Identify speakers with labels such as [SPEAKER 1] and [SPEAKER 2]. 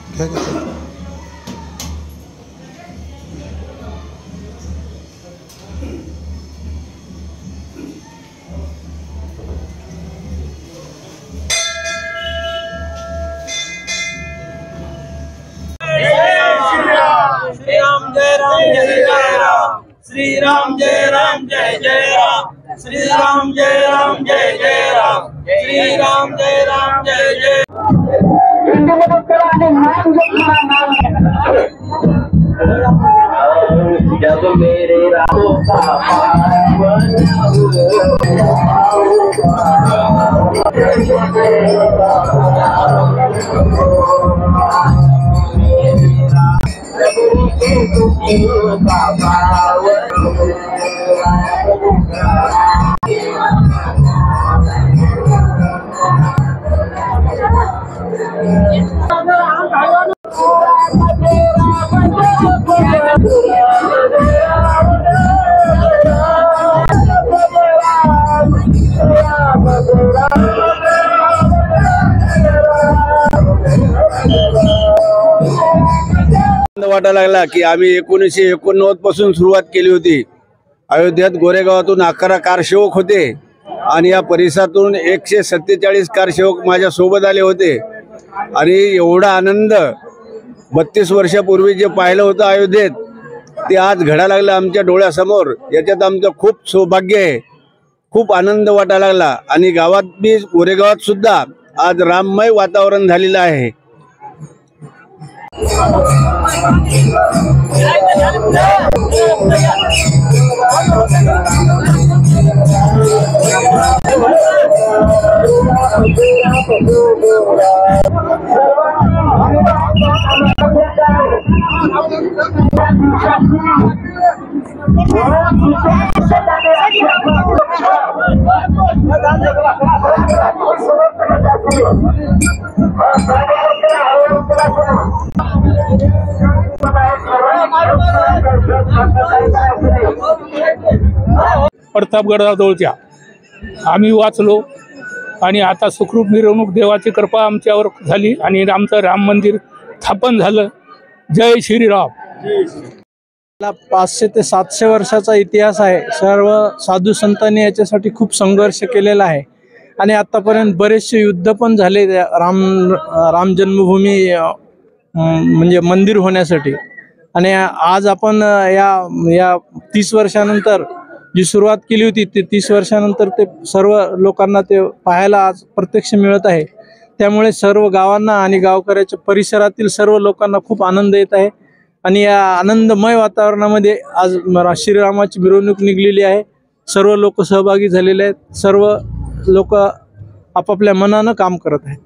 [SPEAKER 1] क्या कहते हैं?
[SPEAKER 2] श्री राम जय राम जय जय राम, श्री राम जय राम जय जय राम, श्री राम जय राम जय जय। जब मेरे रामों का वाटायला लागला की आम्ही 1989 पासून सुरुवात केली होती। अयोध्येत गोरेगावातून 11 कारसेवक होते आणि या परिसरातून 147 कारसेवक माझ्या सोबत आले होते आणि एवढा आनंद 32 वर्षापूर्वी जे पाहिलं होतं अयोध्येत ते आज घडायला लागलं आमच्या डोळ्यासमोर। याच्यात आमचं खूप सौभाग्य आहे, खूप आनंद वाटायला लागला आणि गावात बी गोरेगावात सुद्धा आज राममय वातावरण झालेलं आहे।
[SPEAKER 3] प्रतापगडाजवळच्या आम्ही वाचलो आणि आता सुखरूप मिरवणूक देवाची कृपा आमच्यावर झाली आणि आमचं राम मंदिर स्थापन झालं। जय श्रीराम।
[SPEAKER 4] 500 ते 700 वर्षाचा इतिहास आहे। सर्व साधू संतांनी याच्यासाठी खूप संघर्ष केलेला आहे आणि आतापर्यंत बरेचसे युद्ध पण झाले राम जन्मभूमी म्हणजे मंदिर होण्यासाठी। आणि आज आपण या 30 वर्षानंतर जी सुरुवात केली होती ते 30 वर्षानंतर ते सर्व लोकांना ते पाहायला आज प्रत्यक्ष मिळत आहे। त्यामुळे सर्व गावांना आणि गावकऱ्याच्या परिसरातील सर्व लोकांना खूप आनंद येत आहे आणि या आनंदमय वातावरणामध्ये आज श्रीरामाची मिरवणूक निघलेली आहे। सर्व लोक सहभागी झालेले आहेत, सर्व लोक आपापल्या मनानं काम करत आहेत।